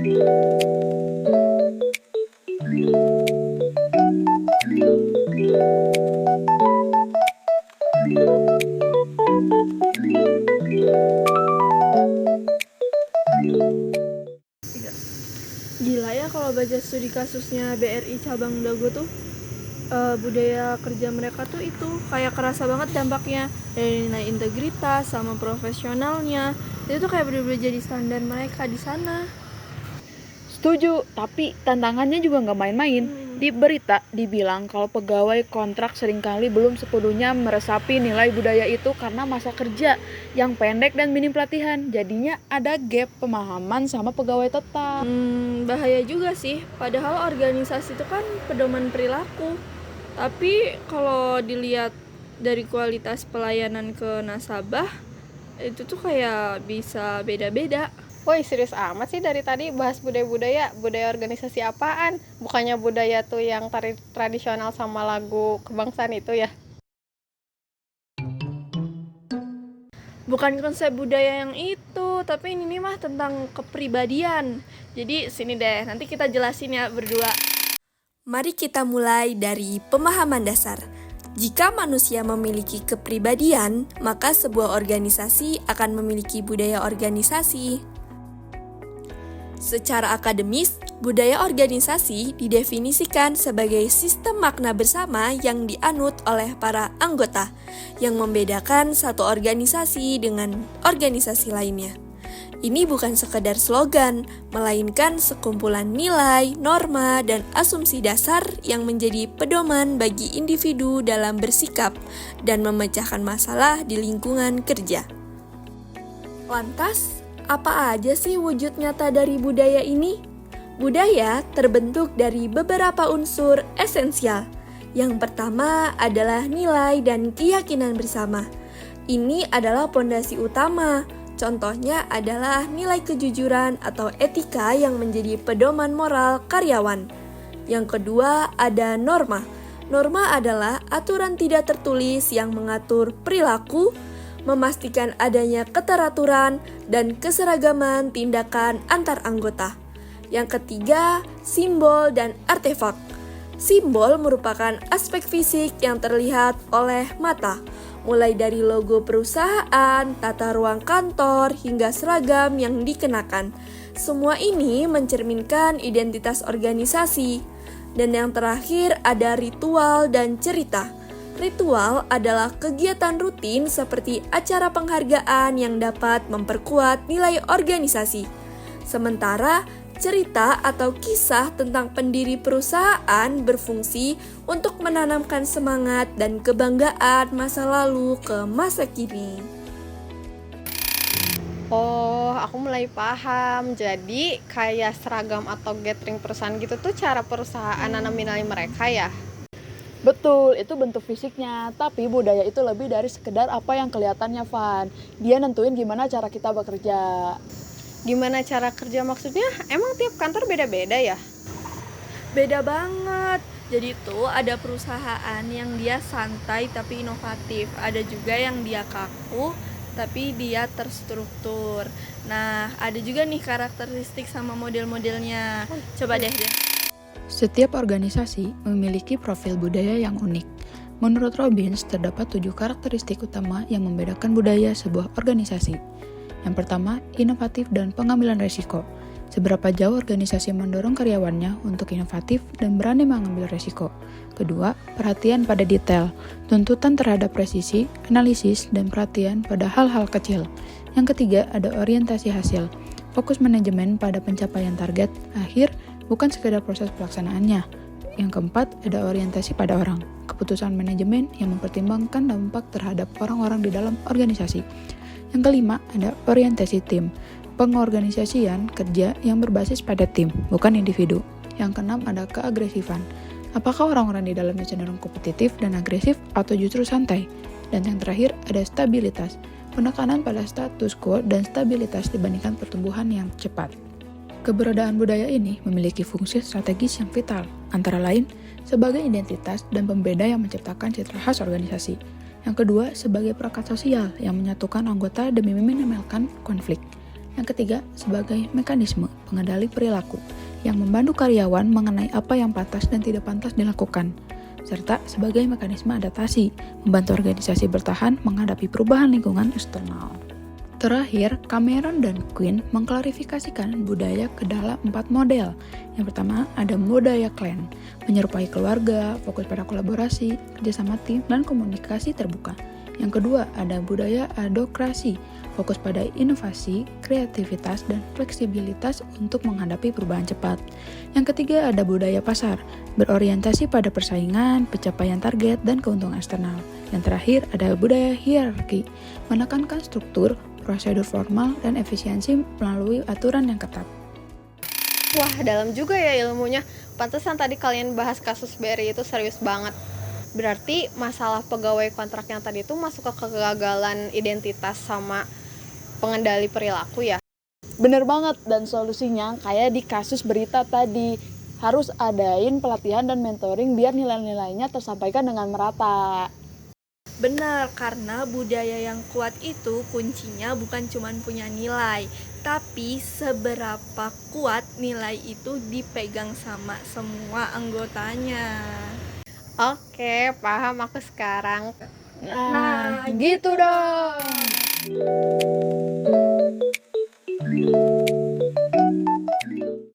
Gila ya kalau baca studi kasusnya BRI cabang Dago tuh, budaya kerja mereka tuh itu kayak kerasa banget dampaknya dari nilai integritas sama profesionalnya. Itu tuh kayak bener-bener jadi standar mereka di sana. Setuju, tapi tantangannya juga nggak main-main. Di berita dibilang kalau pegawai kontrak seringkali belum sepenuhnya meresapi nilai budaya itu karena masa kerja yang pendek dan minim pelatihan. Jadinya ada gap pemahaman sama pegawai tetap. Bahaya juga sih, padahal organisasi itu kan pedoman perilaku. Tapi kalau dilihat dari kualitas pelayanan ke nasabah, itu tuh kayak bisa beda-beda. Woi, serius amat sih dari tadi bahas budaya organisasi apaan? Bukannya budaya tuh yang tari tradisional sama lagu kebangsaan itu ya? Bukan konsep budaya yang itu, tapi ini mah tentang kepribadian. Jadi sini deh, nanti kita jelasin ya berdua. Mari kita mulai dari pemahaman dasar. Jika manusia memiliki kepribadian, maka sebuah organisasi akan memiliki budaya organisasi. Secara akademis, budaya organisasi didefinisikan sebagai sistem makna bersama yang dianut oleh para anggota, yang membedakan satu organisasi dengan organisasi lainnya. Ini bukan sekedar slogan, melainkan sekumpulan nilai, norma, dan asumsi dasar yang menjadi pedoman bagi individu dalam bersikap dan memecahkan masalah di lingkungan kerja. Lantas, apa aja sih wujud nyata dari budaya ini? Budaya terbentuk dari beberapa unsur esensial. Yang pertama adalah nilai dan keyakinan bersama. Ini adalah pondasi utama. Contohnya adalah nilai kejujuran atau etika yang menjadi pedoman moral karyawan. Yang kedua ada norma. Norma adalah aturan tidak tertulis yang mengatur perilaku, memastikan adanya keteraturan dan keseragaman tindakan antar anggota. Yang ketiga, simbol dan artefak. Simbol merupakan aspek fisik yang terlihat oleh mata, mulai dari logo perusahaan, tata ruang kantor, hingga seragam yang dikenakan. Semua ini mencerminkan identitas organisasi. Dan yang terakhir ada ritual dan cerita. Ritual adalah kegiatan rutin seperti acara penghargaan yang dapat memperkuat nilai organisasi. Sementara cerita atau kisah tentang pendiri perusahaan berfungsi untuk menanamkan semangat dan kebanggaan masa lalu ke masa kini. Oh, aku mulai paham. Jadi kayak seragam atau gathering perusahaan gitu tuh cara perusahaan nanam nilai mereka ya? Betul, itu bentuk fisiknya, tapi budaya itu lebih dari sekedar apa yang kelihatannya, Van. Dia nentuin gimana cara kita bekerja. Gimana cara kerja maksudnya? Emang tiap kantor beda-beda ya? Beda banget. Jadi tuh ada perusahaan yang dia santai tapi inovatif. Ada juga yang dia kaku tapi dia terstruktur. Nah, ada juga nih karakteristik sama model-modelnya. Coba deh. Setiap organisasi memiliki profil budaya yang unik. Menurut Robbins, terdapat 7 karakteristik utama yang membedakan budaya sebuah organisasi. Yang pertama, inovatif dan pengambilan risiko. Seberapa jauh organisasi mendorong karyawannya untuk inovatif dan berani mengambil risiko. Kedua, perhatian pada detail, tuntutan terhadap presisi, analisis, dan perhatian pada hal-hal kecil. Yang ketiga, ada orientasi hasil, fokus manajemen pada pencapaian target akhir, bukan sekedar proses pelaksanaannya. Yang keempat, ada orientasi pada orang, keputusan manajemen yang mempertimbangkan dampak terhadap orang-orang di dalam organisasi. Yang kelima, ada orientasi tim, pengorganisasian kerja yang berbasis pada tim, bukan individu. Yang keenam, ada keagresifan. Apakah orang-orang di dalamnya cenderung kompetitif dan agresif atau justru santai? Dan yang terakhir, ada stabilitas, penekanan pada status quo dan stabilitas dibandingkan pertumbuhan yang cepat. Keberadaan budaya ini memiliki fungsi strategis yang vital, antara lain sebagai identitas dan pembeda yang menciptakan citra khas organisasi. Yang kedua, sebagai perangkat sosial yang menyatukan anggota demi meminimalkan konflik. Yang ketiga, sebagai mekanisme pengendali perilaku yang membantu karyawan mengenai apa yang pantas dan tidak pantas dilakukan, serta sebagai mekanisme adaptasi, membantu organisasi bertahan menghadapi perubahan lingkungan eksternal. Terakhir, Cameron dan Quinn mengklarifikasikan budaya ke dalam 4 model. Yang pertama, ada budaya clan, menyerupai keluarga, fokus pada kolaborasi, kerjasama tim, dan komunikasi terbuka. Yang kedua, ada budaya adokrasi, fokus pada inovasi, kreativitas, dan fleksibilitas untuk menghadapi perubahan cepat. Yang ketiga, ada budaya pasar, berorientasi pada persaingan, pencapaian target, dan keuntungan eksternal. Yang terakhir, ada budaya hierarki, menekankan struktur, prosedur formal, dan efisiensi melalui aturan yang ketat. Wah, dalam juga ya ilmunya. Pantesan tadi kalian bahas kasus BRI itu serius banget. Berarti masalah pegawai kontrak yang tadi itu masuk ke kegagalan identitas sama pengendali perilaku ya? Bener banget, dan solusinya kayak di kasus berita tadi. Harus adain pelatihan dan mentoring biar nilai-nilainya tersampaikan dengan merata. Benar, karena budaya yang kuat itu kuncinya bukan cuma punya nilai, tapi seberapa kuat nilai itu dipegang sama semua anggotanya. Oke, paham aku sekarang. Nah, gitu dong.